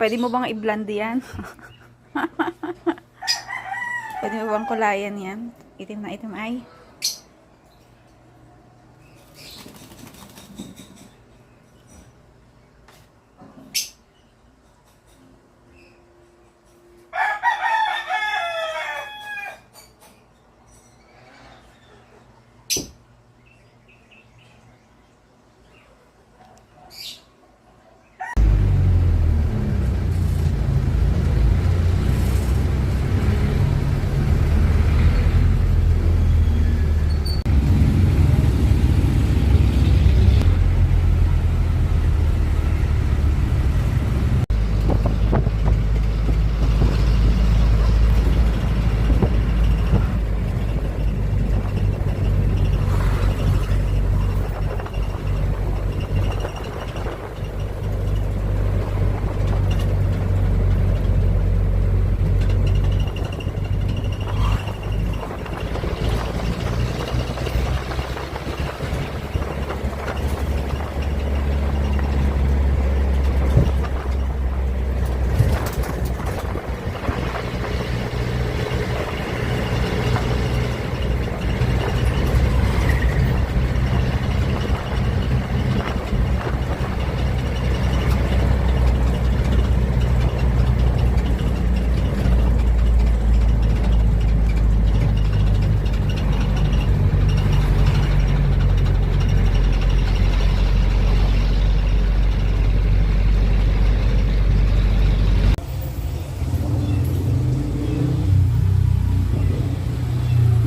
Pwede mo bang i-blend yan? Pwede mo bang kulayan yan? Itim na itim ay.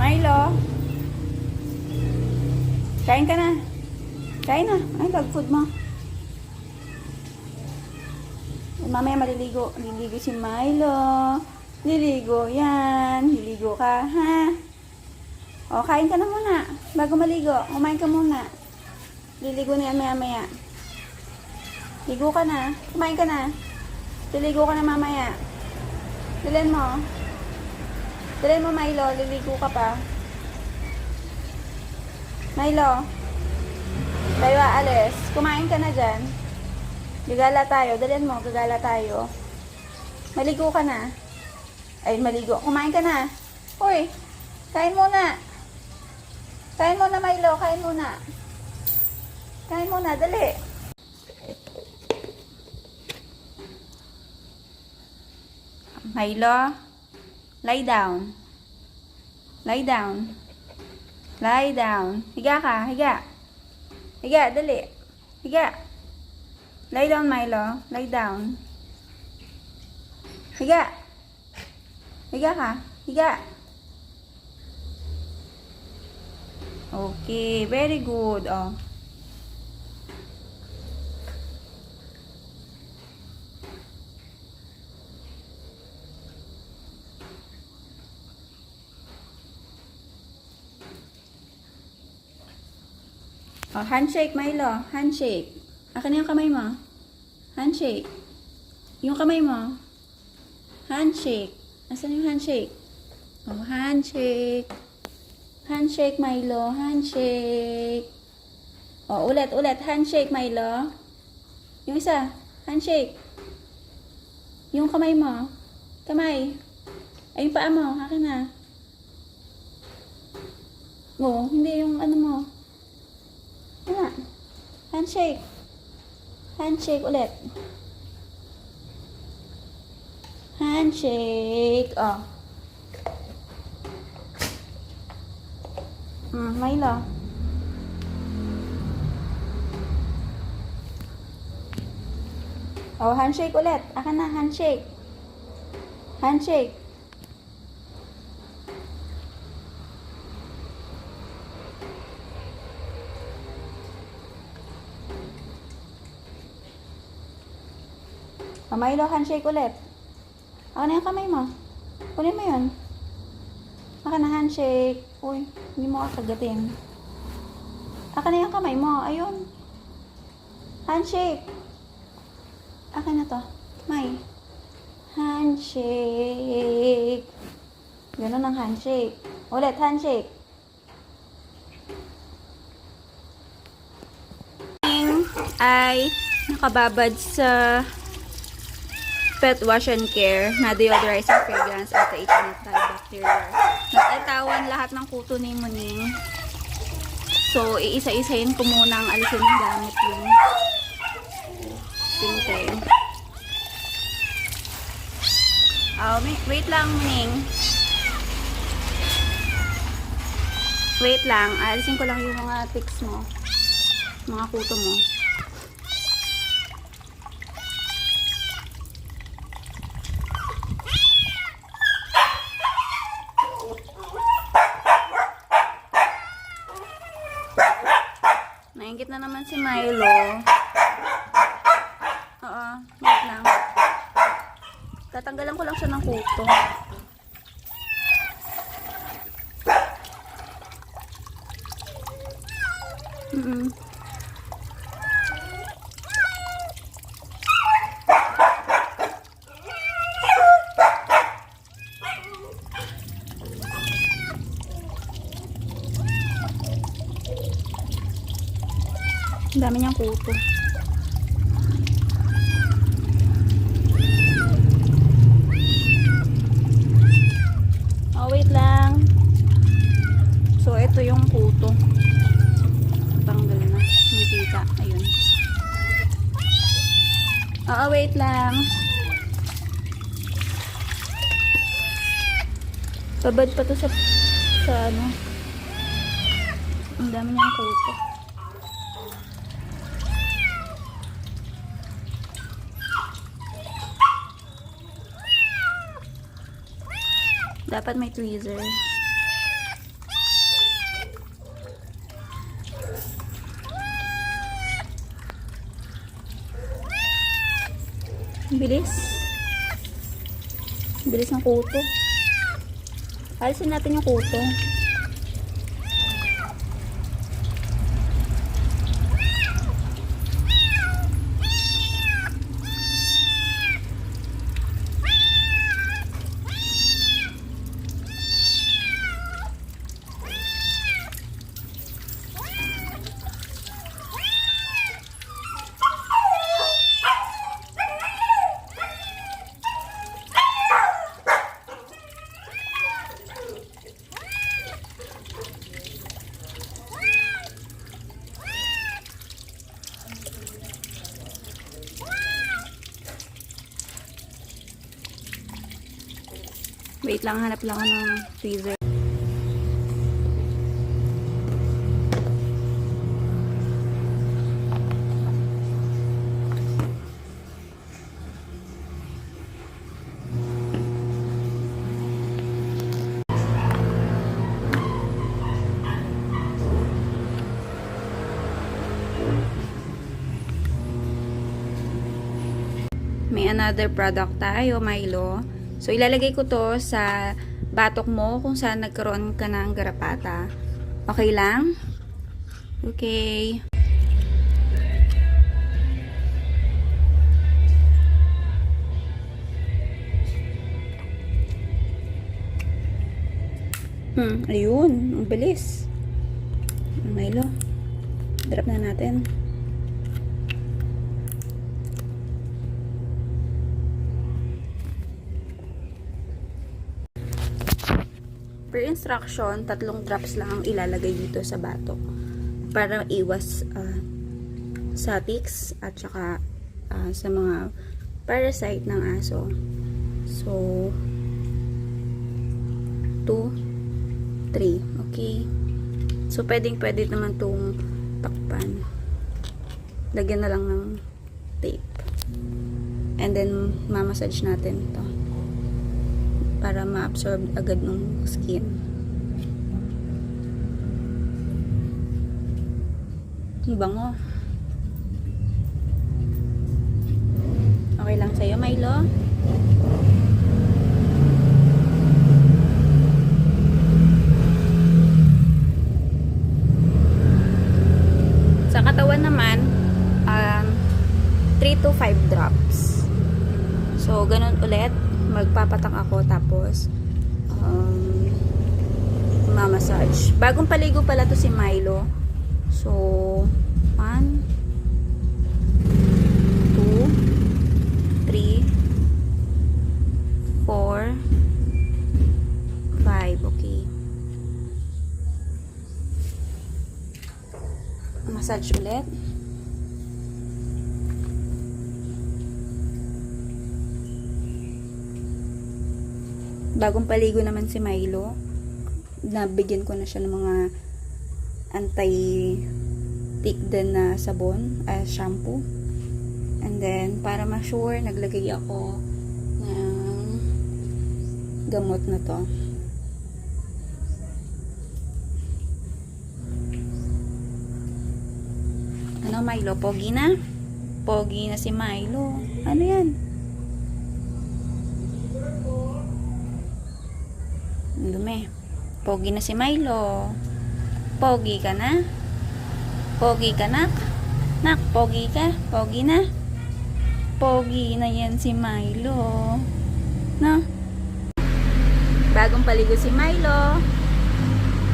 Milo. Kain ka na. Kain na. Ay, dog food mo. Mamaya maliligo. Liligo si Milo. Liligo yan. Liligo ka, ha? O, kain ka na muna. Bago maligo, kumain ka muna. Liligo na yan maya-maya. Ligo ka na. Kumain ka na. Liligo ka na mamaya. Dalhin mo. Dalhin mo, Milo. Liligo ka pa. Milo. Tayo aalis. Kumain ka na dyan. Gagala tayo. Dalhin mo. Gagala tayo. Maligo ka na. Ay, maligo. Kumain ka na. Uy. Kain muna. Kain muna, Milo. Kain muna. Kain muna. Dali. Milo. Lie down. Lie down. Lie down. Higa ka. Higa. Higa. Dali. Higa. Lie down, Milo. Lie down. Higa. Higa ka. Higa. Okay. Very good. Oh. Oh, handshake, Milo. Handshake. Akin na yung kamay mo. Handshake. Yung kamay mo. Handshake. Asan yung handshake? Oh, handshake. Handshake, Milo. Handshake. Oh, ulit. Handshake, Milo. Yung isa. Handshake. Yung kamay mo. Kamay. Ay, yung paa mo. Akin na. Oh, hindi yung ano mo. Ano? Handshake. Handshake ulit. Handshake. Oh. Milo. Oh, handshake ulit. Akan na, handshake. Handshake. Oh, Milo, handshake ulit. Ako na yung kamay mo. Kunin mo yun. Ako na handshake. Uy, hindi mo kakagatin. Ako na yung kamay mo. Ayun. Handshake. Ako na to. May. Handshake. Ganun ang handshake. Ulit, handshake. Ay nakababad sa Pet Wash and Care na deodorizing fragrance at antibacterial. Nag-atawan lahat ng kuto ni Muning. So, iisa-isahin ko muna ang alisin ng gamit yung pintay. Wait lang, Muning. Wait lang. Alisin ko lang yung mga ticks mo. Mga kuto mo. Nainggit na naman si Milo. Oo, wait lang. Tatanggalan ko lang siya ng kuto. Ang dami niyang kuto. Oh, wait lang. So, ito yung kuto. Tanggal na. Hindi kita. Ayun. Oo, wait lang. Babad pa to sa ano. Ang dami niyang kuto. Dapat may tweezer. Bilis. Bilis ng kuto. Alisin natin yung kuto. Wait lang, hanap lang ako ng tweezer. May another product tayo, Milo. So, ilalagay ko to sa batok mo kung saan nagkaroon ka ng garapata. Okay lang? Okay. Ayun. Ang bilis. Milo. Drop na natin. Per instruction, 3 drops lang ang ilalagay dito sa batok para iwas sa ticks at saka sa mga parasite ng aso. So, 2, 3. Okay? So, pwede naman itong takpan. Lagyan na lang ng tape. And then, mamassage natin ito para ma-absorb agad ng skin. Ang bango. Okay lang sa'yo, Milo? Sa katawan naman, 3 to 5 drops. So, ganun ulit. Magpapatak ako tapos mamassage. Bagong paligo pala to si Milo. So 1 2 3 4, 5. Okay. Massage ulit. Bagong paligo naman si Milo. Nabigyan ko na siya ng mga anti-tick din na sabon, shampoo. And then, para ma-sure, naglagay ako ng gamot na to. Ano, Milo? Pogi na? Pogi na si Milo. Ano yan? Dumi. Pogi na si Milo. Pogi ka na? Pogi ka, nak? Nak, pogi ka? Pogi na? Pogi na yan si Milo. No? Bagong paligo si Milo.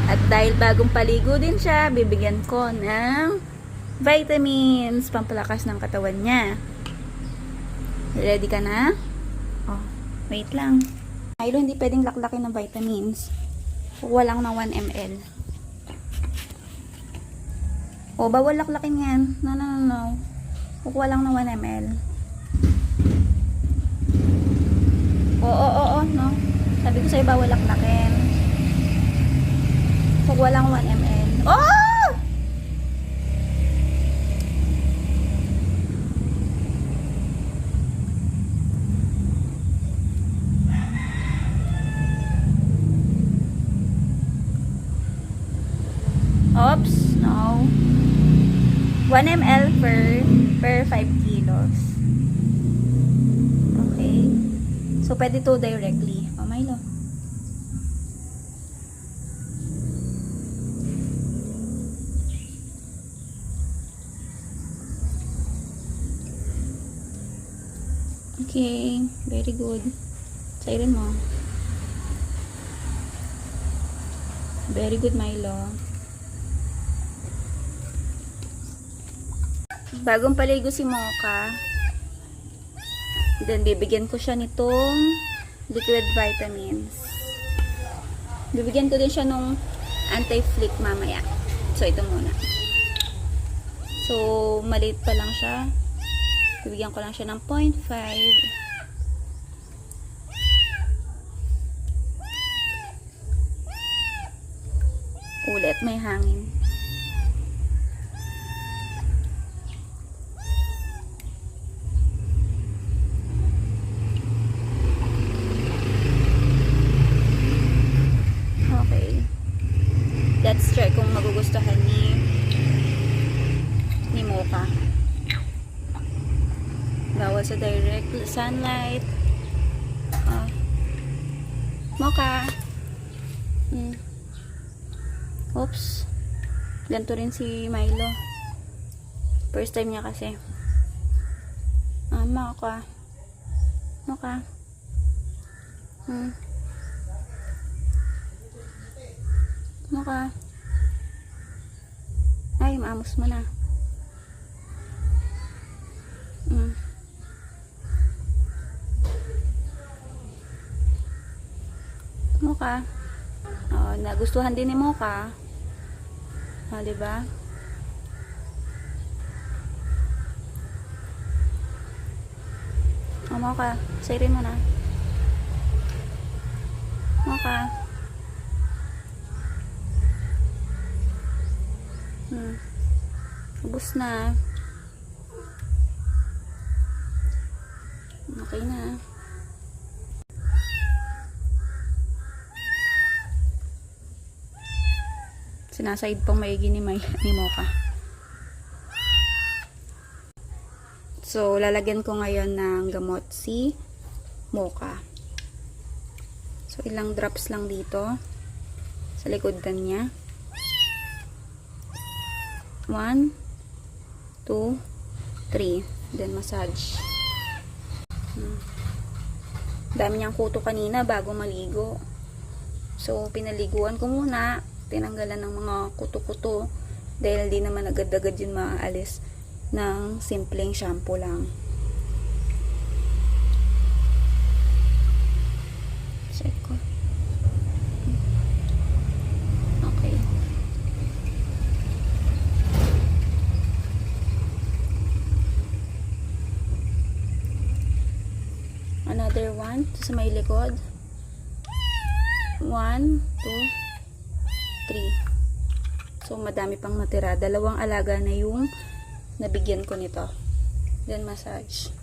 At dahil bagong paligo din siya, bibigyan ko ng vitamins, pampalakas ng katawan niya. Ready ka na? Oh, wait lang. Milo, hindi pwedeng laklakin ng vitamins. Kukuha lang ng 1 ml. Oh, bawal laklakin yan. No, no, no, no. Kukuha lang ng 1 ml. Oo, no. Sabi ko sa'yo, bawal laklakin. Kukuha lang 1 ml. Oh! Oops, no. 1 ml per 5 kilos. Okay. So, pwede to directly. Oh, Milo. Okay. Very good. Sairin mo. Very good, Milo. Bagong paligo si Mocha. Then, bibigyan ko siya nitong liquid vitamins. Bibigyan ko din siya nung anti-flick mamaya. So, ito muna. So, maliit pa lang siya. Bibigyan ko lang siya ng 0.5. Ulit, may hangin. Let's try kung magugustuhan ni Mocha. Bawal sa direct sunlight. Mocha. Oops. Ganito rin si Milo. First time niya kasi. Mocha. Mocha. Mocha. Ay, maamos mo na. Mocha. Oh, nagustuhan din ni Mocha. Oh, diba? Oh, Mocha. Sairin mo na. Mocha. Ubus na. Okay na. Sinasaid pang maigi ni Mocha. So, lalagyan ko ngayon ng gamot si Mocha. So, ilang drops lang dito sa likodan niya. 1, 2, 3. Then, massage. Dami niyang kuto kanina bago maligo. So, pinaliguan ko muna. Tinanggalan ng mga kuto-kuto. Dahil di naman agad-agad yun maaalis ng simpleng shampoo lang. 1, sa may likod. 1, 2, 3. So, madami pang natira. Dalawang alaga na yung nabigyan ko nito. Then, massage.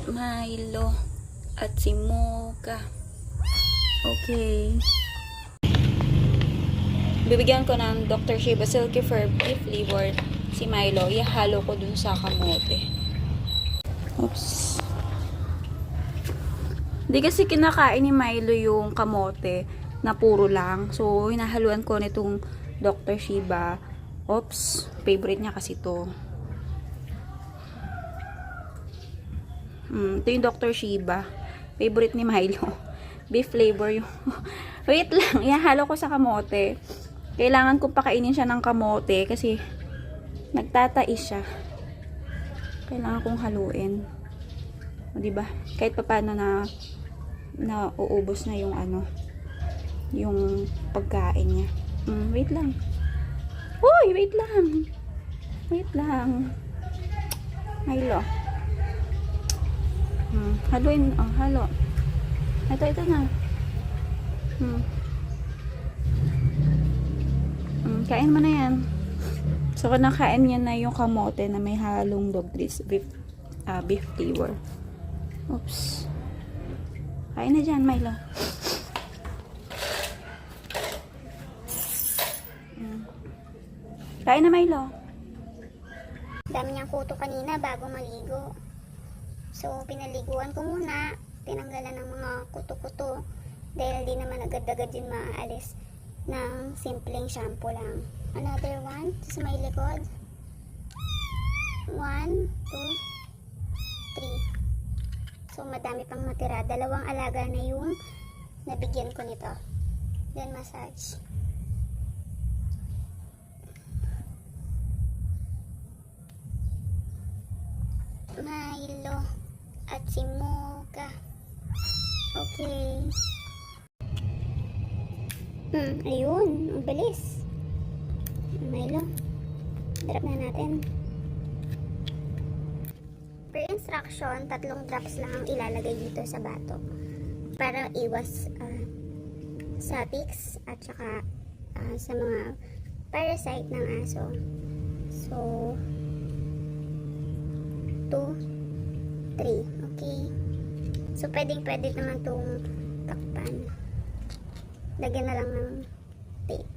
Milo at si Mocha. Okay. Bibigyan ko ng Dr. Sheba Silky Fur Beef Liver si Milo. Ihalo ko dun sa kamote. Oops. Hindi kasi kinakain ni Milo yung kamote na puro lang. So, hinahaluan ko nitong Dr. Sheba. Oops. Favorite niya kasi to. Ito yung Dr. Sheba. Favorite ni Milo. Beef flavor yung... Wait lang. Ihahalo ko sa kamote. Kailangan kong pakainin siya ng kamote kasi nagtatais siya. Kailangan kong haluin. O, diba? Kahit paano na uubos na yung yung pagkain niya. Wait lang. Uy, wait lang. Wait lang. Milo. Haluin. Oh, halo. Ito na. Kain mo na yan. So, kinakain niya na yung kamote na may halong dog grease beef flavor. Oops. Kain na dyan, Milo. Kain na, Milo. Dami niyang kuto kanina bago maligo. So, pinaliguan ko muna. Tinanggalan ng mga kuto-kuto. Dahil di naman agad-agad yun maaalis ng simpleng shampoo lang. Another one. Sa may likod. 1, 2, 3. So, madami pang matira. Dalawang alaga na yung nabigyan ko nito. Then, massage. Milo at si Mocha. Okay. Ayun. Ang bilis. Milo. Drop na natin. Per instruction, 3 drops lang ang ilalagay dito sa bato para iwas sa ticks at saka sa mga parasite ng aso. So, 2, 3. Okay. So, pwede naman itong takpan. Lagyan na lang ng tape.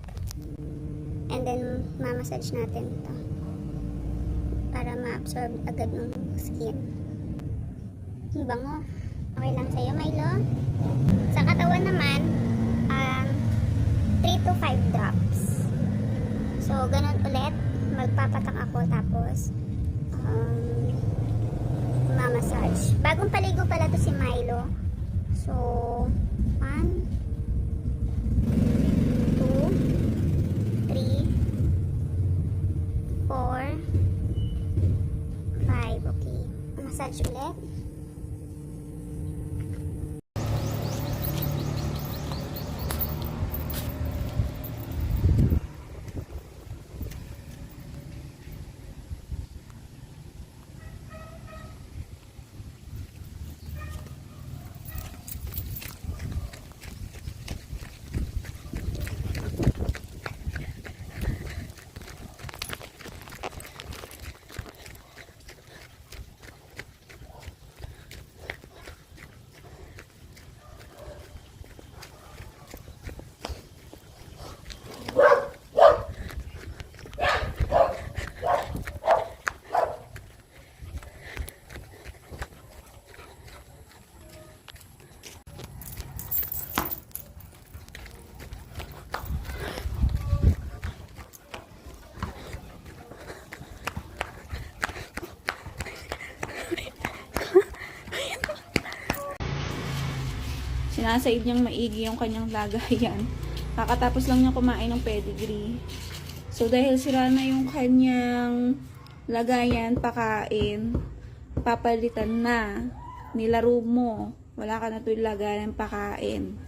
And then, mamassage natin ito para ma-absorb agad ng skin. Ang bango. Okay lang sa'yo, Milo. Sa katawan naman, 3 to 5 drops. So, ganun ulit. Magpapatak ako tapos mamassage. Bagong paligo pala to si Milo. So, 1, 2, 3, 4, 5. Okay. Massage ulit. Sinasaid niyang maigi yung kanyang lagayan. Kakatapos lang niya kumain ng pedigree. So, dahil sira na yung kanyang lagayan, pakain, papalitan na. Nilaro mo. Wala ka na ito yung lagayan, pakain.